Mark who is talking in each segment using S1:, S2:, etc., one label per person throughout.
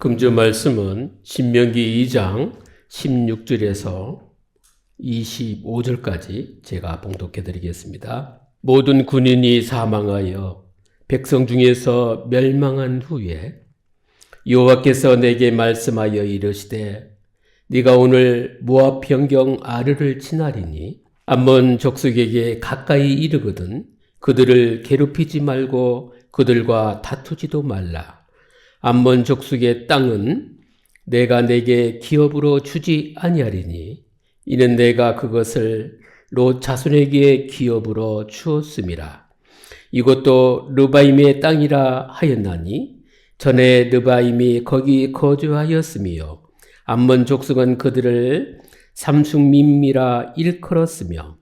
S1: 금주 말씀은 신명기 2장 16절에서 25절까지 제가 봉독해 드리겠습니다. 모든 군인이 사망하여 백성 중에서 멸망한 후에 여호와께서 내게 말씀하여 이르시되 네가 오늘 모압 변경 아르를 치나리니 암몬 족속에게 가까이 이르거든 그들을 괴롭히지 말고 그들과 다투지도 말라. 암몬 족속의 땅은 내가 내게 기업으로 주지 아니하리니 이는 내가 그것을 롯 자손에게 기업으로 주었음이라. 이것도 르바임의 땅이라 하였나니 전에 르바임이 거기 거주하였으며 암몬 족속은 그들을 삼숭밈미라 일컬었으며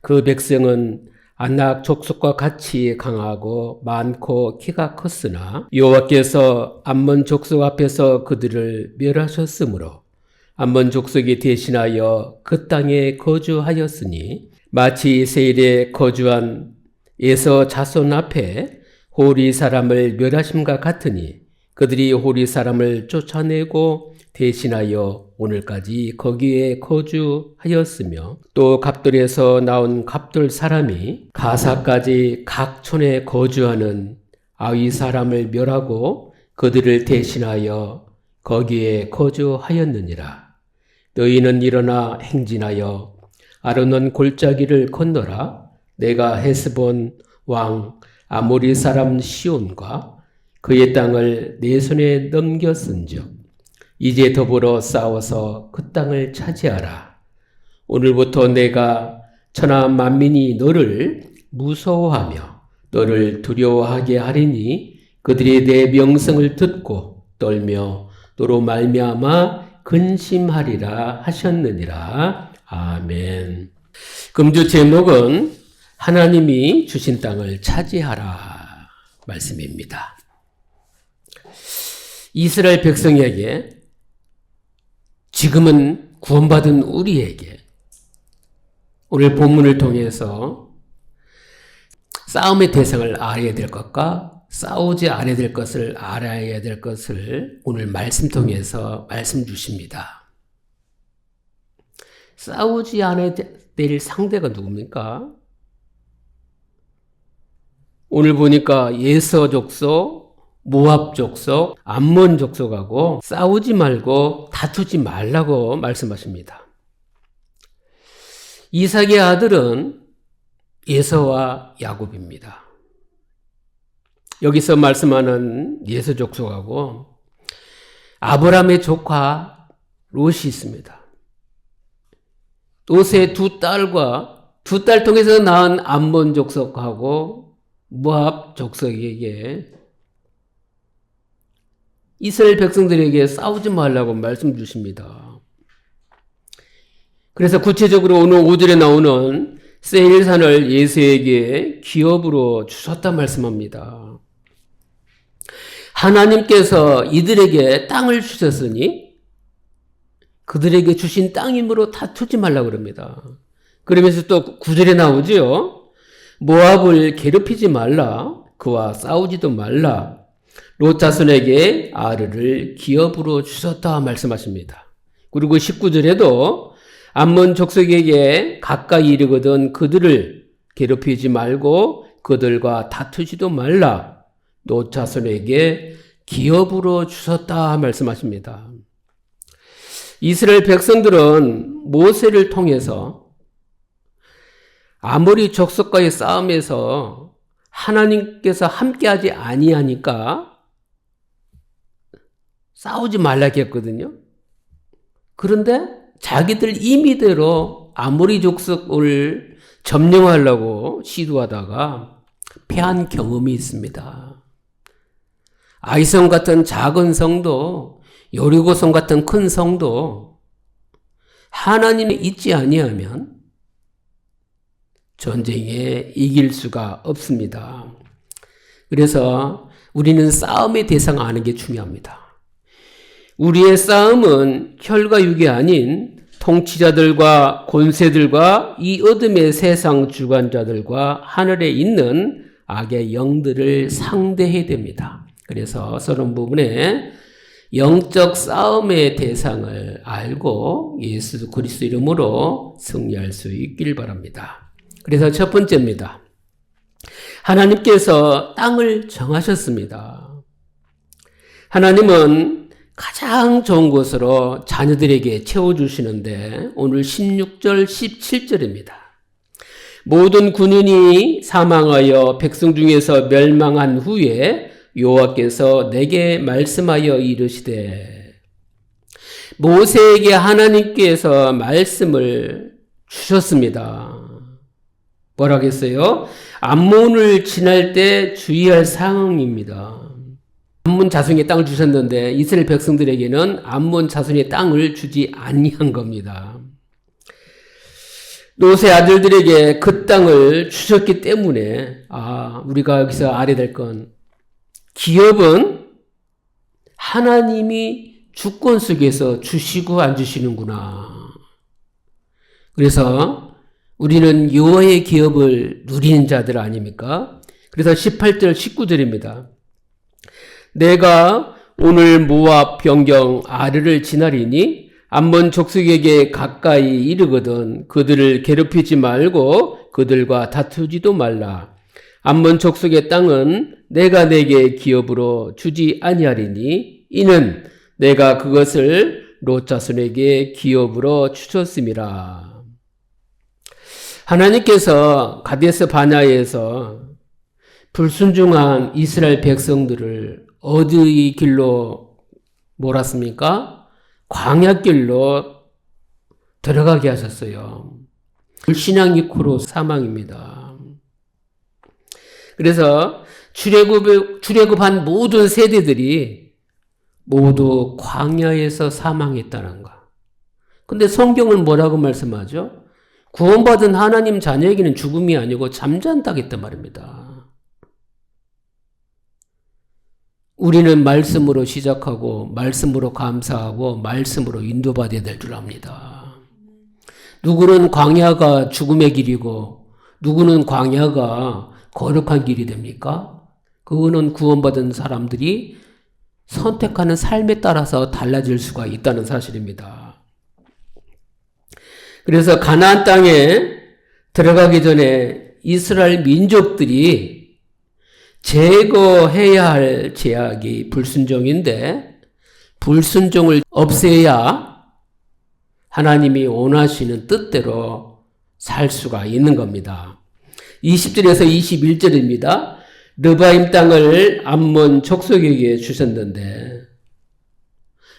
S1: 그 백성은 안악 족속과 같이 강하고 많고 키가 컸으나 여호와께서 암몬 족속 앞에서 그들을 멸하셨으므로 암몬 족속이 대신하여 그 땅에 거주하였으니 마치 세일에 거주한 에서 자손 앞에 호리 사람을 멸하심과 같으니 그들이 호리 사람을 쫓아내고 대신하여 오늘까지 거기에 거주하였으며 또 갑돌에서 나온 갑돌 사람이 가사까지 각 촌에 거주하는 아위 사람을 멸하고 그들을 대신하여 거기에 거주하였느니라. 너희는 일어나 행진하여 아르논 골짜기를 건너라. 내가 헤스본 왕 아모리 사람 시온과 그의 땅을 내 손에 넘겼은즉 이제 더불어 싸워서 그 땅을 차지하라. 오늘부터 내가 천하 만민이 너를 무서워하며 너를 두려워하게 하리니 그들이 내 명성을 듣고 떨며 너로 말미암아 근심하리라 하셨느니라. 아멘. 금주 제목은 하나님이 주신 땅을 차지하라 말씀입니다. 이스라엘 백성에게 지금은 구원받은 우리에게 오늘 본문을 통해서 싸움의 대상을 알아야 될 것과 싸우지 않아야 될 것을 알아야 될 것을 오늘 말씀 통해서 말씀 주십니다. 싸우지 않아야 될 상대가 누굽니까? 오늘 보니까 예서 족속, 모압 족속, 암몬 족속하고 싸우지 말고 다투지 말라고 말씀하십니다. 이삭의 아들은 예서와 야곱입니다. 여기서 말씀하는 예서 족속하고 아브라함의 조카 롯이 있습니다. 롯의 두 딸과 두 딸 통해서 낳은 암몬 족속하고 모압 족속에게 이스라엘 백성들에게 싸우지 말라고 말씀 주십니다. 그래서 구체적으로 오늘 5절에 나오는 세일산을 예수에게 기업으로 주셨다 말씀합니다. 하나님께서 이들에게 땅을 주셨으니 그들에게 주신 땅이므로 다투지 말라고 그럽니다. 그러면서 또 9절에 나오지요. 모압을 괴롭히지 말라. 그와 싸우지도 말라. 롯 자손에게 아르를 기업으로 주셨다 말씀하십니다. 그리고 19절에도 암몬 족속에게 가까이 이르거든 그들을 괴롭히지 말고 그들과 다투지도 말라. 롯 자손에게 기업으로 주셨다 말씀하십니다. 이스라엘 백성들은 모세를 통해서 아모리 족속과의 싸움에서 하나님께서 함께하지 아니하니까 싸우지 말라고 했거든요. 그런데 자기들 임의대로 아모리 족속을 점령하려고 시도하다가 패한 경험이 있습니다. 아이성 같은 작은 성도, 여리고성 같은 큰 성도 하나님이 있지 아니하면 전쟁에 이길 수가 없습니다. 그래서 우리는 싸움의 대상 아는 게 중요합니다. 우리의 싸움은 혈과 육이 아닌 통치자들과 권세들과 이 어둠의 세상 주관자들과 하늘에 있는 악의 영들을 상대해야 됩니다. 그래서 서론 부분에 영적 싸움의 대상을 알고 예수 그리스도 이름으로 승리할 수 있길 바랍니다. 그래서 첫 번째입니다. 하나님께서 땅을 정하셨습니다. 하나님은 가장 좋은 것으로 자녀들에게 채워주시는데 오늘 16절, 17절입니다. 모든 군인이 사망하여 백성 중에서 멸망한 후에 여호와께서 내게 말씀하여 이르시되, 모세에게 하나님께서 말씀을 주셨습니다. 뭐라겠어요? 암몬을 지날 때 주의할 상황입니다. 암몬 자손의 땅을 주셨는데 이스라엘 백성들에게는 암몬 자손의 땅을 주지 아니한 겁니다. 롯의 아들들에게 그 땅을 주셨기 때문에 우리가 여기서 알아야 될 건, 기업은 하나님이 주권 속에서 주시고 안 주시는구나. 그래서 우리는 여호와의 기업을 누리는 자들 아닙니까? 그래서 18절, 19절입니다. 내가 오늘 모압 변경 아르를 지나리니 암몬 족속에게 가까이 이르거든 그들을 괴롭히지 말고 그들과 다투지도 말라. 암몬 족속의 땅은 내가 내게 기업으로 주지 아니하리니 이는 내가 그것을 롯 자손에게 기업으로 주셨음이라. 하나님께서 가데스 바네아에서 불순종한 이스라엘 백성들을 어디의 길로 몰았습니까? 광야길로 들어가게 하셨어요. 불신앙 이코로 사망입니다. 그래서 출애굽한 모든 세대들이 모두 광야에서 사망했다는 거. 근데 성경은 뭐라고 말씀하죠? 구원받은 하나님 자녀에게는 죽음이 아니고 잠잔다고 했단 말입니다. 우리는 말씀으로 시작하고 말씀으로 감사하고 말씀으로 인도받아야 될 줄 압니다. 누구는 광야가 죽음의 길이고 누구는 광야가 거룩한 길이 됩니까? 그거는 구원받은 사람들이 선택하는 삶에 따라서 달라질 수가 있다는 사실입니다. 그래서 가나안 땅에 들어가기 전에 이스라엘 민족들이 제거해야 할 제약이 불순종인데, 불순종을 없애야 하나님이 원하시는 뜻대로 살 수가 있는 겁니다. 20절에서 21절입니다. 르바임 땅을 암몬 족속에게 주셨는데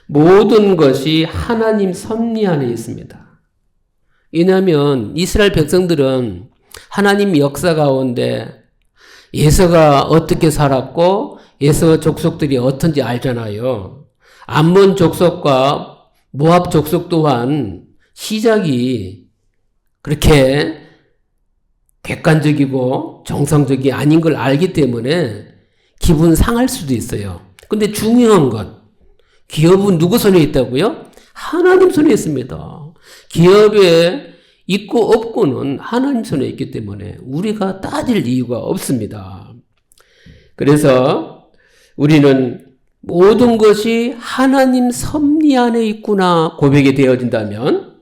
S1: 모든 것이 하나님 섭리 안에 있습니다. 왜냐하면 이스라엘 백성들은 하나님 역사 가운데 예서가 어떻게 살았고 예서 족속들이 어떤지 알잖아요. 암몬 족속과 모압 족속 또한 시작이 그렇게 객관적이고 정상적이 아닌 걸 알기 때문에 기분 상할 수도 있어요. 근데 중요한 건, 기업은 누구 손에 있다고요? 하나님 손에 있습니다. 기업에 있고 없고는 하나님 손에 있기 때문에 우리가 따질 이유가 없습니다. 그래서 우리는 모든 것이 하나님 섭리 안에 있구나 고백이 되어진다면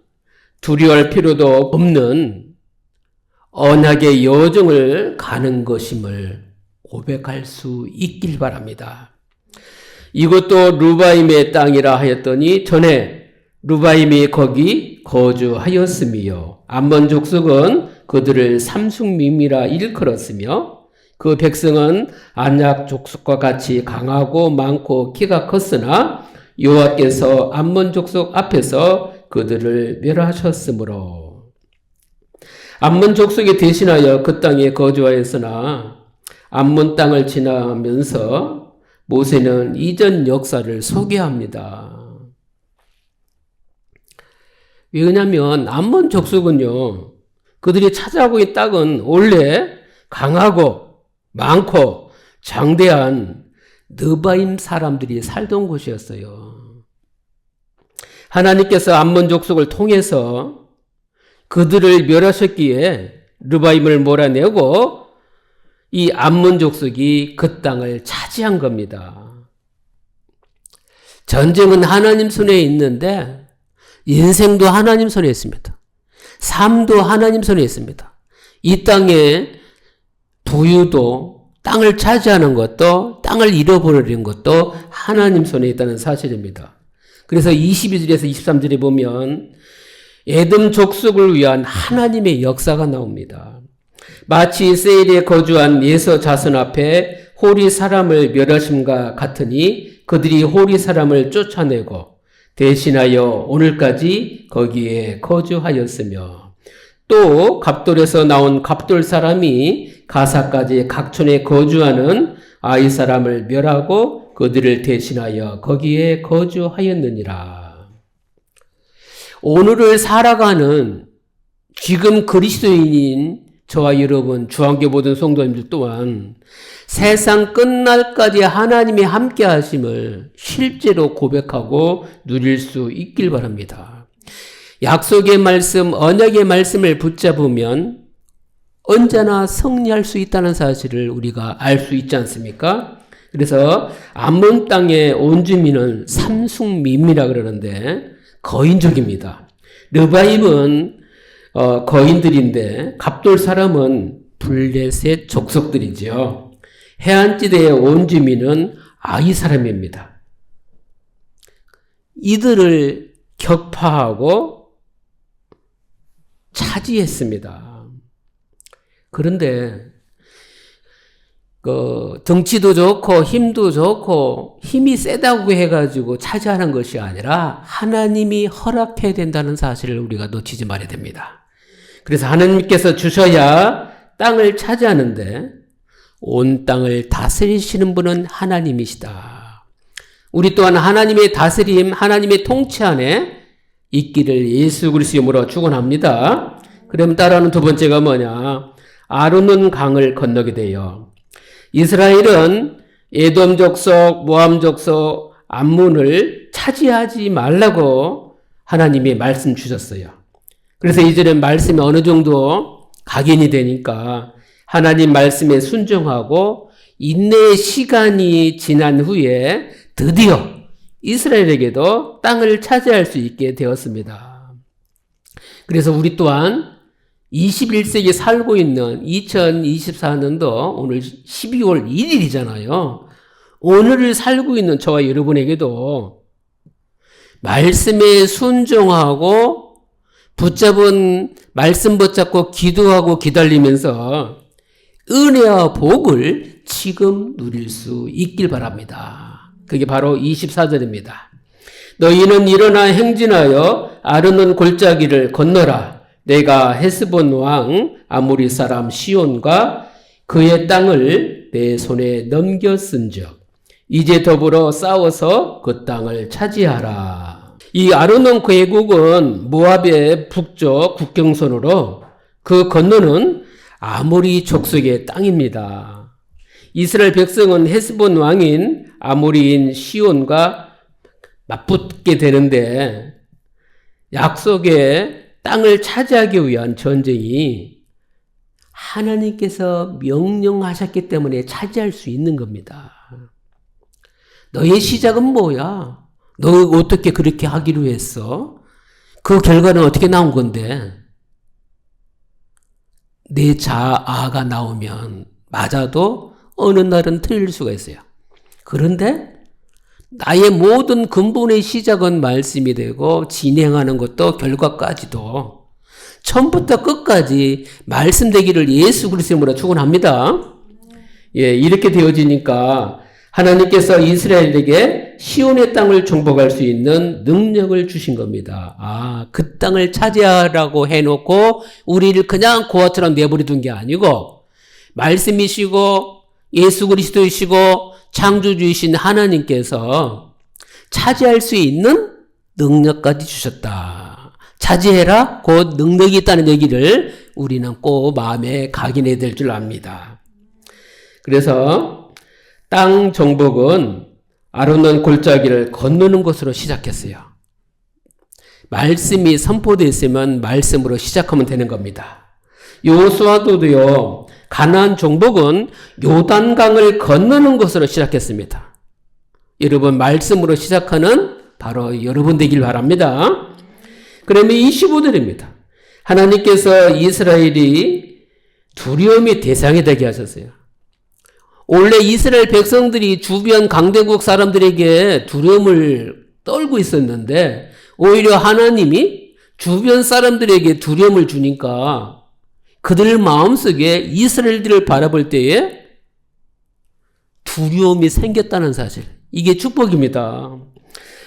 S1: 두려워할 필요도 없는 언약의 여정을 가는 것임을 고백할 수 있길 바랍니다. 이것도 르바임의 땅이라 하였더니 전에 르바임이 거기 거주하였으며 암몬 족속은 그들을 삼숙밈이라 일컬었으며 그 백성은 안약 족속과 같이 강하고 많고 키가 컸으나 여호와께서 암몬 족속 앞에서 그들을 멸하셨으므로 암몬 족속에 대신하여 그 땅에 거주하였으나 암몬 땅을 지나면서 모세는 이전 역사를 소개합니다. 왜냐하면 암몬 족속은요, 그들이 차지하고 있는 땅은 원래 강하고 많고 장대한 느바임 사람들이 살던 곳이었어요. 하나님께서 암몬 족속을 통해서 그들을 멸하셨기에 르바임을 몰아내고 이 암몬 족속이 그 땅을 차지한 겁니다. 전쟁은 하나님 손에 있는데 인생도 하나님 손에 있습니다. 삶도 하나님 손에 있습니다. 이 땅에 부유도 땅을 차지하는 것도 땅을 잃어버리는 것도 하나님 손에 있다는 사실입니다. 그래서 22절에서 23절에 보면 에돔 족속을 위한 하나님의 역사가 나옵니다. 마치 세일에 거주한 예서 자손 앞에 호리 사람을 멸하심과 같으니 그들이 호리 사람을 쫓아내고 대신하여 오늘까지 거기에 거주하였으며 또 갑돌에서 나온 갑돌 사람이 가사까지 각촌에 거주하는 아이 사람을 멸하고 그들을 대신하여 거기에 거주하였느니라. 오늘을 살아가는 지금 그리스도인인 저와 여러분, 주한교 모든 성도님들 또한 세상 끝날까지 하나님이 함께 하심을 실제로 고백하고 누릴 수 있길 바랍니다. 약속의 말씀, 언약의 말씀을 붙잡으면 언제나 승리할 수 있다는 사실을 우리가 알 수 있지 않습니까? 그래서 암몬 땅의 온 주민은 삼숭미미라 그러는데 거인족입니다. 르바임은 거인들인데 갑돌 사람은 블레셋 족속들이지요. 해안지대의 온 주민은 아이 사람입니다. 이들을 격파하고 차지했습니다. 그런데 덩치도 좋고 힘도 좋고 힘이 세다고 해가지고 차지하는 것이 아니라 하나님이 허락해야 된다는 사실을 우리가 놓치지 말아야 됩니다. 그래서 하나님께서 주셔야 땅을 차지하는데 온 땅을 다스리시는 분은 하나님이시다. 우리 또한 하나님의 다스림, 하나님의 통치 안에 있기를 예수 그리스도의 이름으로 축원합니다. 그럼 따라하는 두 번째가 뭐냐? 아론은 강을 건너게 돼요. 이스라엘은 에돔 족속, 모함 족속, 암몬을 차지하지 말라고 하나님이 말씀 주셨어요. 그래서 이제는 말씀이 어느 정도 각인이 되니까 하나님 말씀에 순종하고 인내의 시간이 지난 후에 드디어 이스라엘에게도 땅을 차지할 수 있게 되었습니다. 그래서 우리 또한 21세기에 살고 있는 2024년도 오늘 12월 1일이잖아요. 오늘을 살고 있는 저와 여러분에게도 말씀에 순종하고 말씀 붙잡고 기도하고 기다리면서 은혜와 복을 지금 누릴 수 있길 바랍니다. 그게 바로 24절입니다. 너희는 일어나 행진하여 아르논 골짜기를 건너라. 내가 헤스본 왕 아모리 사람 시온과 그의 땅을 내 손에 넘겼은즉 이제 더불어 싸워서 그 땅을 차지하라. 이 아르논 계곡은 모압의 북쪽 국경선으로 그 건너는 아모리 족속의 땅입니다. 이스라엘 백성은 헤스본 왕인 아모리인 시온과 맞붙게 되는데 약속의 땅을 차지하기 위한 전쟁이 하나님께서 명령하셨기 때문에 차지할 수 있는 겁니다. 너의 시작은 뭐야? 너 어떻게 그렇게 하기로 했어? 그 결과는 어떻게 나온 건데? 내 자아가 나오면 맞아도 어느 날은 틀릴 수가 있어요. 그런데 나의 모든 근본의 시작은 말씀이 되고 진행하는 것도 결과까지도 처음부터 끝까지 말씀되기를 예수 그리스도로 축원합니다. 예, 이렇게 되어지니까 하나님께서 이스라엘에게 시온의 땅을 정복할 수 있는 능력을 주신 겁니다. 그 땅을 차지하라고 해놓고 우리를 그냥 고아처럼 내버려둔 게 아니고 말씀이시고 예수 그리스도이시고 창조주이신 하나님께서 차지할 수 있는 능력까지 주셨다. 차지해라. 곧 능력이 있다는 얘기를 우리는 꼭 마음에 각인해야 될 줄 압니다. 그래서 땅 정복은 아르논 골짜기를 건너는 것으로 시작했어요. 말씀이 선포되어 있으면 말씀으로 시작하면 되는 겁니다. 여호수아도요. 가나안 정복은 요단강을 건너는 것으로 시작했습니다. 여러분 말씀으로 시작하는 바로 여러분 되길 바랍니다. 그러면 25절입니다. 하나님께서 이스라엘이 두려움의 대상이 되게 하셨어요. 원래 이스라엘 백성들이 주변 강대국 사람들에게 두려움을 떨고 있었는데 오히려 하나님이 주변 사람들에게 두려움을 주니까 그들 마음속에 이스라엘들을 바라볼 때에 두려움이 생겼다는 사실. 이게 축복입니다.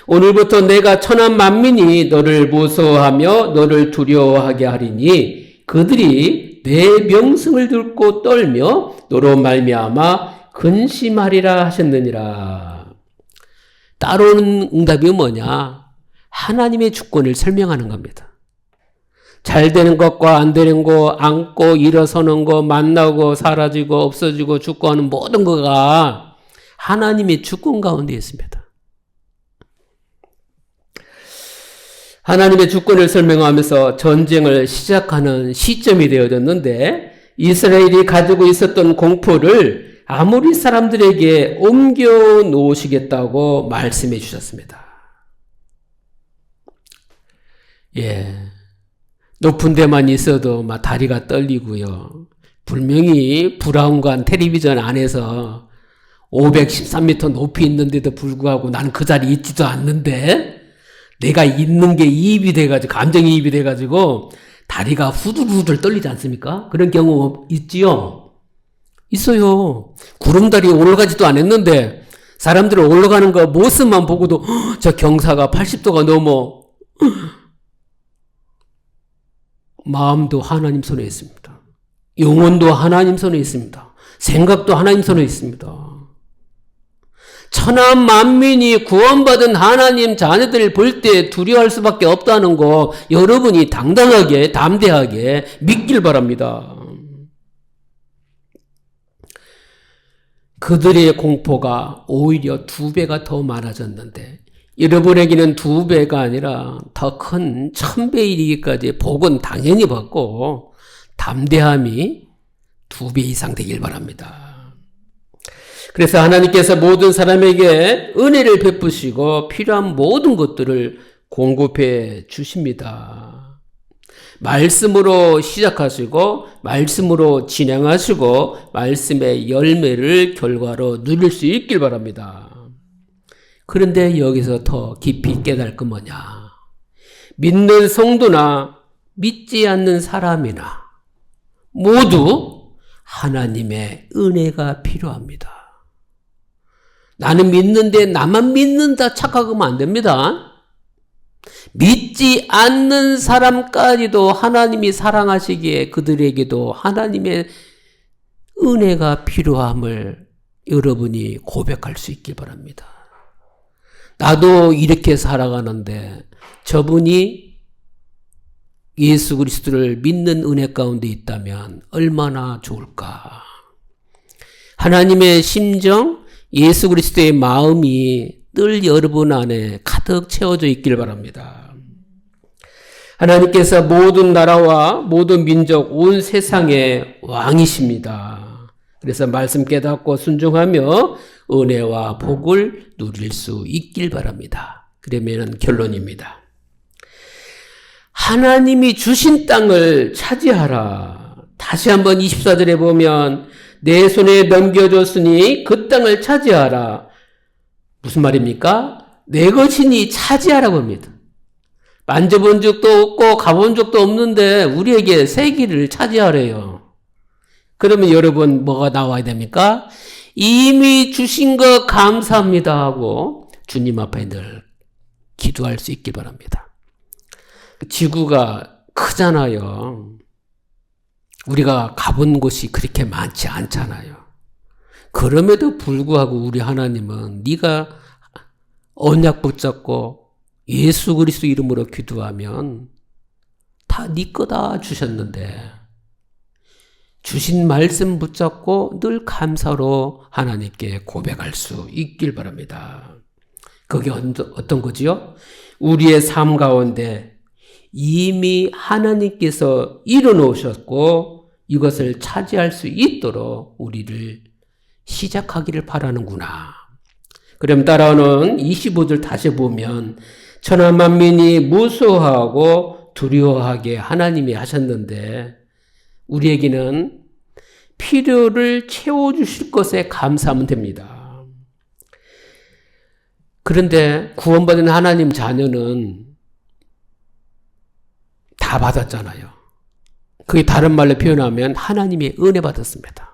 S1: 오늘부터 내가 천한 만민이 너를 무서워하며 너를 두려워하게 하리니 그들이 내 명성을 듣고 떨며 너로 말미암아 근심하리라 하셨느니라. 따라오는 응답이 뭐냐? 하나님의 주권을 설명하는 겁니다. 잘 되는 것과 안 되는 거, 앉고 일어서는 거, 만나고 사라지고 없어지고 죽고 하는 모든 거가 하나님의 주권 가운데 있습니다. 하나님의 주권을 설명하면서 전쟁을 시작하는 시점이 되어졌는데 이스라엘이 가지고 있었던 공포를 아모리 사람들에게 옮겨 놓으시겠다고 말씀해 주셨습니다. 예, 높은 데만 있어도 막 다리가 떨리고요. 분명히 브라운관 텔레비전 안에서 513m 높이 있는데도 불구하고 나는 그 자리에 있지도 않는데 내가 있는 게 이입이 돼가지고, 감정이입이 돼가지고, 다리가 후들후들 떨리지 않습니까? 그런 경우 있지요? 있어요. 구름다리에 올라가지도 않았는데, 사람들은 올라가는 거 모습만 보고도, 저 경사가 80도가 넘어. 마음도 하나님 손에 있습니다. 영혼도 하나님 손에 있습니다. 생각도 하나님 손에 있습니다. 천한 만민이 구원받은 하나님 자녀들을 볼 때 두려워할 수밖에 없다는 거 여러분이 당당하게 담대하게 믿길 바랍니다. 그들의 공포가 오히려 2배가 더 많아졌는데 여러분에게는 2배가 아니라 더 큰 1000배 이르기까지 복은 당연히 받고 담대함이 2배 이상 되길 바랍니다. 그래서 하나님께서 모든 사람에게 은혜를 베푸시고 필요한 모든 것들을 공급해 주십니다. 말씀으로 시작하시고 말씀으로 진행하시고 말씀의 열매를 결과로 누릴 수 있길 바랍니다. 그런데 여기서 더 깊이 깨달을 건 뭐냐? 믿는 성도나 믿지 않는 사람이나 모두 하나님의 은혜가 필요합니다. 나는 믿는데 나만 믿는다 착각하면 안 됩니다. 믿지 않는 사람까지도 하나님이 사랑하시기에 그들에게도 하나님의 은혜가 필요함을 여러분이 고백할 수 있길 바랍니다. 나도 이렇게 살아가는데 저분이 예수 그리스도를 믿는 은혜 가운데 있다면 얼마나 좋을까. 하나님의 심정, 예수 그리스도의 마음이 늘 여러분 안에 가득 채워져 있길 바랍니다. 하나님께서 모든 나라와 모든 민족, 온 세상의 왕이십니다. 그래서 말씀 깨닫고 순종하며 은혜와 복을 누릴 수 있길 바랍니다. 그러면 결론입니다. 하나님이 주신 땅을 차지하라. 다시 한번 24절에 보면 내 손에 넘겨줬으니 그 땅을 차지하라. 무슨 말입니까? 내 것이니 차지하라고 합니다. 만져본 적도 없고 가본 적도 없는데 우리에게 새 길을 차지하래요. 그러면 여러분 뭐가 나와야 됩니까? 이미 주신 것 감사합니다 하고 주님 앞에 늘 기도할 수 있길 바랍니다. 지구가 크잖아요. 우리가 가본 곳이 그렇게 많지 않잖아요. 그럼에도 불구하고 우리 하나님은 네가 언약 붙잡고 예수 그리스도 이름으로 기도하면 다 네 거다 주셨는데 주신 말씀 붙잡고 늘 감사로 하나님께 고백할 수 있길 바랍니다. 그게 어떤 거지요? 우리의 삶 가운데 이미 하나님께서 이뤄놓으셨고 이것을 차지할 수 있도록 우리를 시작하기를 바라는구나. 그럼 따라오는 25절 다시 보면 천하 만민이 무서워하고 두려워하게 하나님이 하셨는데 우리에게는 필요를 채워주실 것에 감사하면 됩니다. 그런데 구원받은 하나님 자녀는 다 받았잖아요. 그게 다른 말로 표현하면 하나님의 은혜 받았습니다.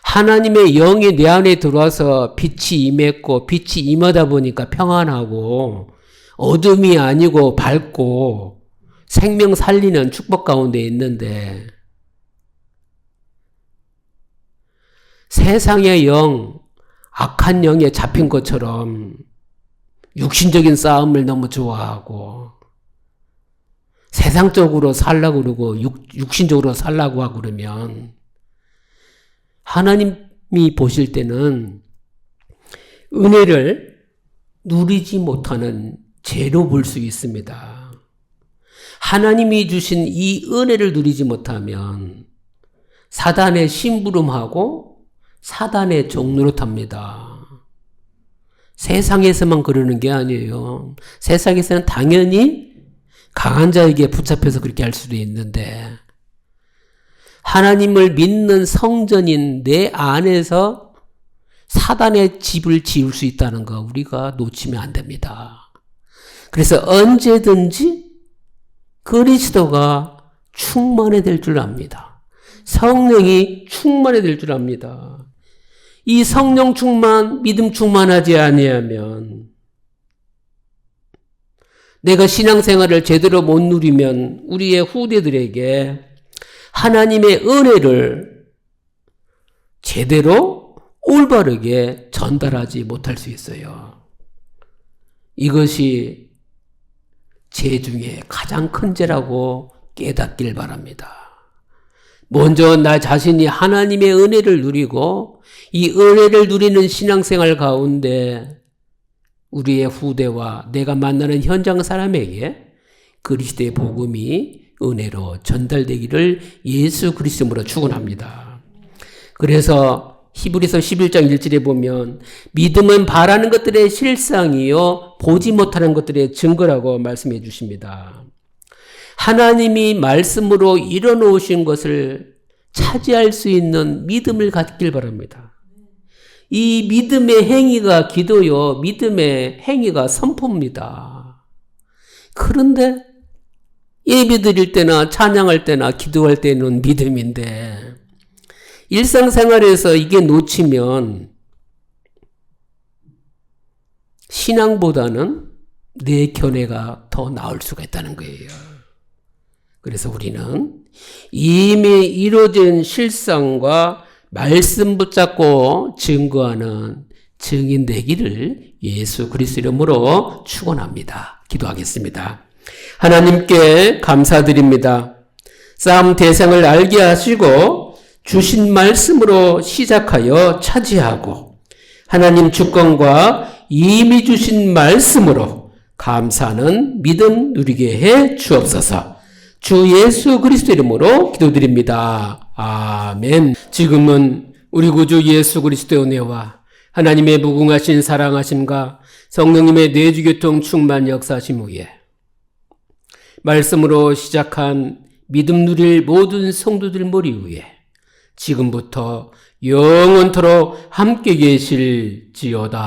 S1: 하나님의 영이 내 안에 들어와서 빛이 임했고 빛이 임하다 보니까 평안하고 어둠이 아니고 밝고 생명 살리는 축복 가운데 있는데 세상의 영, 악한 영에 잡힌 것처럼 육신적인 싸움을 너무 좋아하고 세상적으로 살라고 그러고 육신적으로 살라고 하고 그러면 하나님이 보실 때는 은혜를 누리지 못하는 죄로 볼 수 있습니다. 하나님이 주신 이 은혜를 누리지 못하면 사단의 심부름하고 사단의 종노릇합니다. 세상에서만 그러는 게 아니에요. 세상에서는 당연히 강한 자에게 붙잡혀서 그렇게 할 수도 있는데 하나님을 믿는 성전인 내 안에서 사단의 집을 지을 수 있다는 거 우리가 놓치면 안 됩니다. 그래서 언제든지 그리스도가 충만해 될 줄 압니다. 성령이 충만해 될 줄 압니다. 이 성령 충만, 믿음 충만하지 아니하면 내가 신앙생활을 제대로 못 누리면 우리의 후대들에게 하나님의 은혜를 제대로 올바르게 전달하지 못할 수 있어요. 이것이 죄 중에 가장 큰 죄라고 깨닫길 바랍니다. 먼저 나 자신이 하나님의 은혜를 누리고 이 은혜를 누리는 신앙생활 가운데 우리의 후대와 내가 만나는 현장 사람에게 그리스도의 복음이 은혜로 전달되기를 예수 그리스도로 축원합니다. 그래서 히브리서 11장 1절에 보면 믿음은 바라는 것들의 실상이요 보지 못하는 것들의 증거라고 말씀해 주십니다. 하나님이 말씀으로 이뤄놓으신 것을 차지할 수 있는 믿음을 갖길 바랍니다. 이 믿음의 행위가 기도요, 믿음의 행위가 선포입니다. 그런데 예배 드릴 때나 찬양할 때나 기도할 때는 믿음인데 일상생활에서 이게 놓치면 신앙보다는 내 견해가 더 나을 수가 있다는 거예요. 그래서 우리는 이미 이루어진 실상과 말씀 붙잡고 증거하는 증인 되기를 예수 그리스도 이름으로 축원합니다. 기도하겠습니다. 하나님께 감사드립니다. 싸움 대상을 알게 하시고 주신 말씀으로 시작하여 차지하고 하나님 주권과 이미 주신 말씀으로 감사하는 믿음 누리게 해 주옵소서. 주 예수 그리스도 이름으로 기도드립니다. 아멘. 지금은 우리 구주 예수 그리스도의 은혜와 하나님의 무궁하신 사랑하심과 성령님의 내주교통 충만 역사하심 후에 말씀으로 시작한 믿음 누릴 모든 성도들 머리 위에 지금부터 영원토록 함께 계실지어다.